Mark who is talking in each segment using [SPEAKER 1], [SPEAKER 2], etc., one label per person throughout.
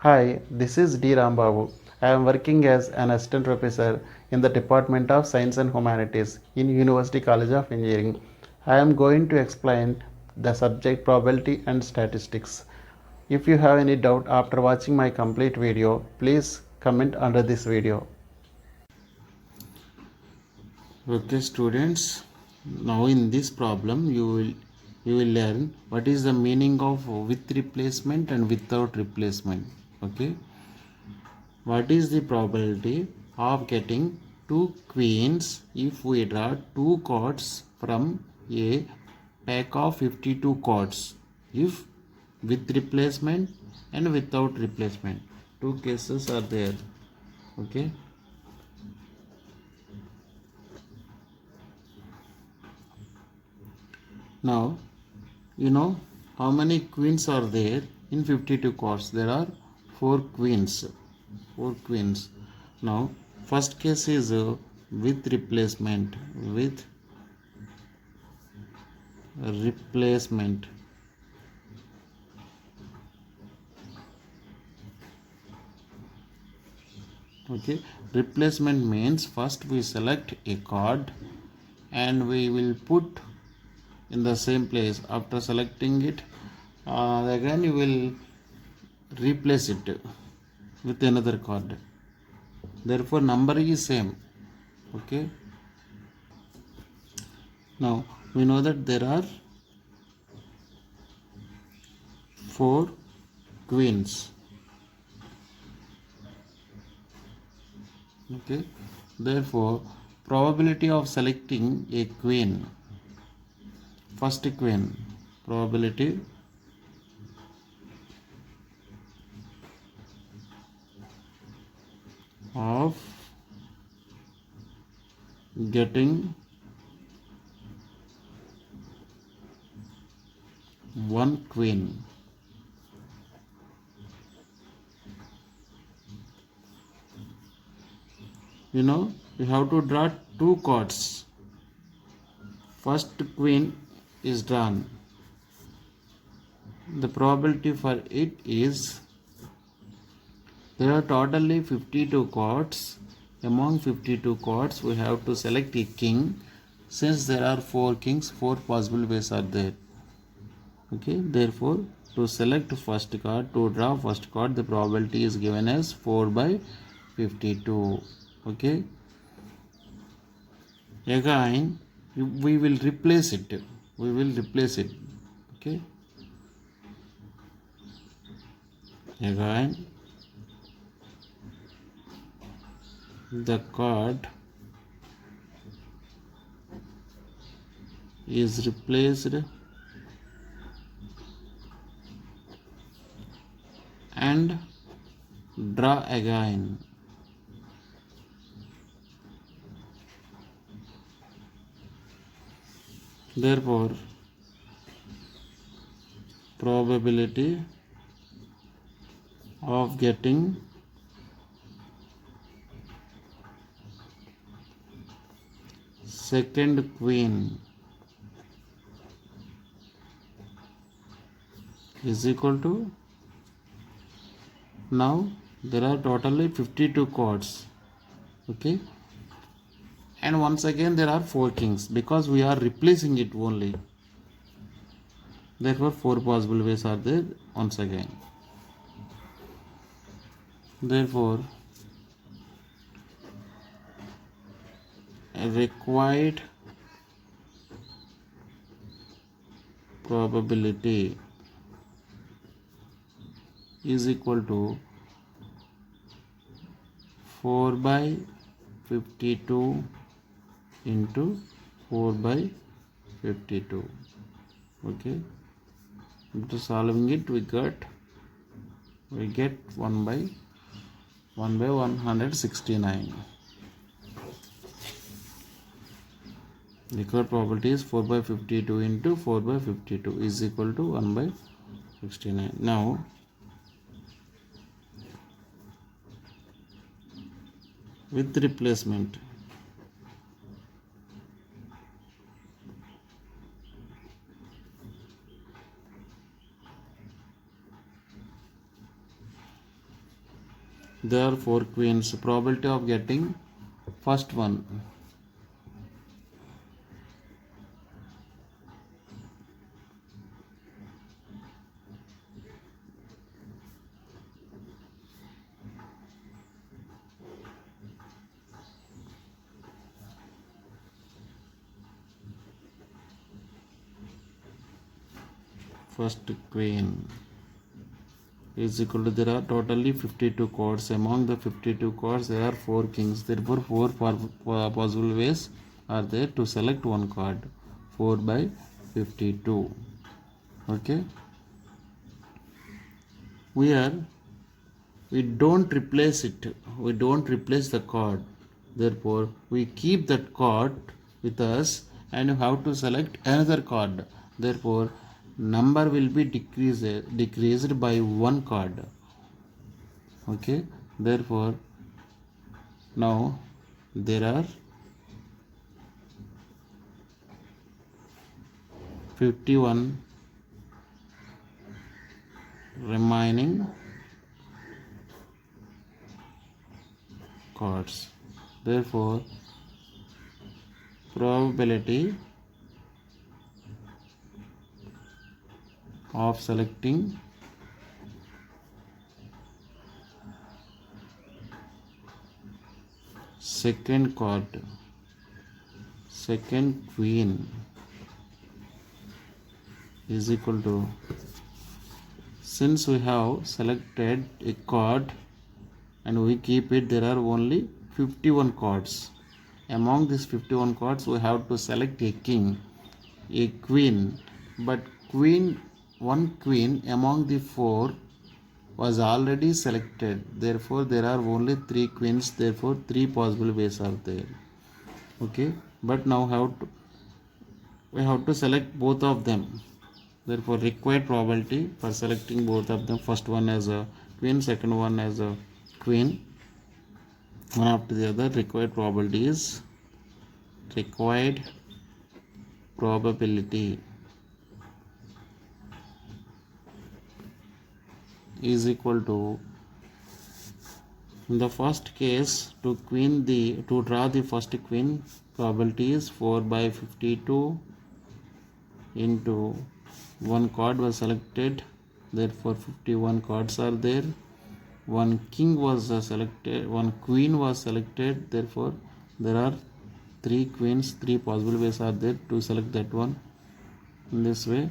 [SPEAKER 1] Hi, this is D. Rambabu. I am working as an assistant professor in the Department of Science and Humanities in University College of Engineering. I am going to explain the subject probability and statistics. If you have any doubt after watching my complete video, please comment under this video.
[SPEAKER 2] Okay, students, now in this problem you will learn what is the meaning of with replacement and without replacement. Okay, what is the probability of getting two queens if we draw two cards from a pack of 52 cards, if with replacement and without replacement? Two cases are there. Okay, now you know how many queens are there in 52 cards? There are four queens. Four queens. Now, first case is with replacement. With replacement. Okay. Replacement means first we select a card and we will put in the same place. After selecting it, again you will replace it with another card. Therefore, number is same. Okay. Now we know that there are four queens. Okay, therefore probability of selecting a queen, first queen, probability of getting one queen. You know, you have to draw two cards. First queen is drawn. The probability for it is, there are totally 52 cards. Among 52 cards, we have to select a king. Since there are four kings, four possible ways are there. Okay, therefore, to select first card, to draw first card, the probability is given as 4 by 52. Okay, again we will replace it. We will replace it. Okay, again the card is replaced and draw again. Therefore, probability of getting second queen is equal to, now there are totally 52 cards. Okay, and once again there are four kings because we are replacing it only. Therefore, four possible ways are there once again. Therefore, a required probability is equal to 4 by 52 into 4 by 52. Okay, after solving it we get 1 by 169. Required probability is 4 by 52 into 4 by 52 is equal to 1 by 69. Now with replacement, there are 4 queens. Probability of getting first one. First queen is equal to, there are totally 52 cards. Among the 52 cards there are 4 kings, therefore 4 possible ways are there to select one card. 4 by 52. Okay, we don't replace it, we don't replace the card, therefore we keep that card with us and you have to select another card, therefore number will be decreased by one card. Okay, therefore now there are 51 remaining cards, therefore probability of selecting second card, second queen, is equal to, since we have selected a card and we keep it, there are only 51 cards. Among these 51 cards we have to select a king, a queen, but one queen among the 4 was already selected, therefore there are only 3 queens, therefore 3 possible ways are there. Okay, but now we have to select both of them, therefore required probability for selecting both of them, first one as a queen, second one as a queen, one after the other, required probability is required probability is equal to, in the first case, to draw the first queen, probability is 4 by 52 into one card was selected, therefore 51 cards are there. One king was selected, one queen was selected, therefore there are 3 queens, 3 possible ways are there to select that one. In this way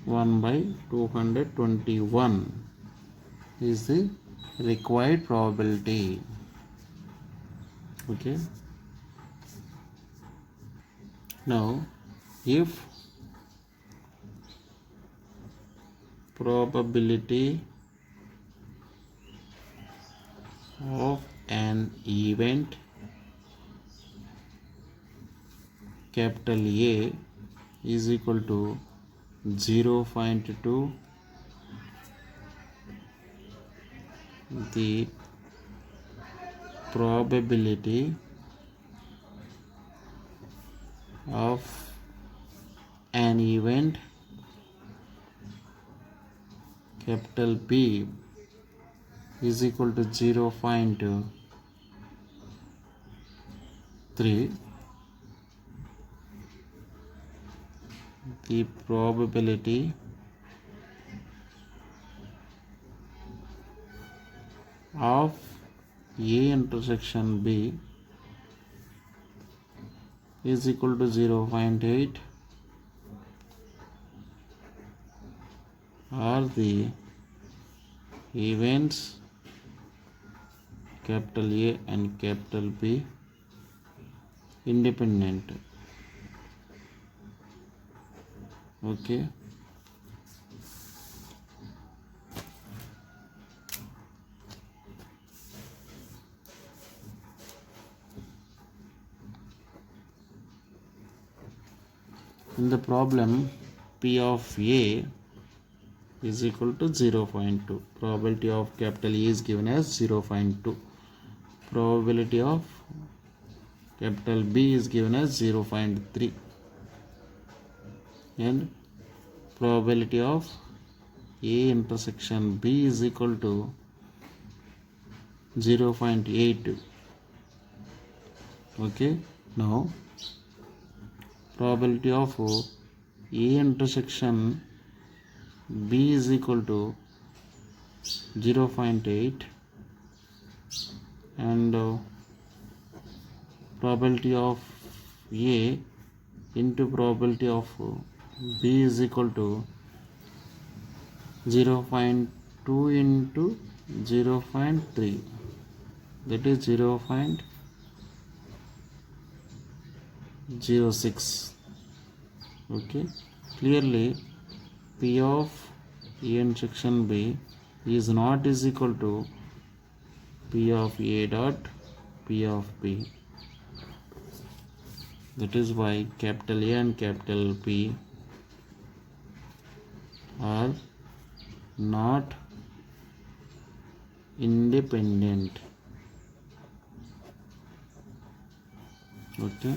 [SPEAKER 2] 1 by 221 is the required probability. Okay, now if probability of an event capital A is equal to 0.2, the probability of an event capital B is equal to 0.3, the probability of A intersection B is equal to 0.8, are the events capital A and capital B independent. Okay, in the problem P of A is equal to 0.2, probability of capital E is given as 0.2, probability of capital B is given as 0.3, and probability of A intersection B is equal to 0.8. Okay, now probability of A intersection B is equal to 0.8 and probability of A into probability of B is equal to 0.2 into 0.3, that is 0.06. Okay, clearly P of A intersection B is not is equal to P of A dot P of B. That is why capital A and capital P are not independent. Okay.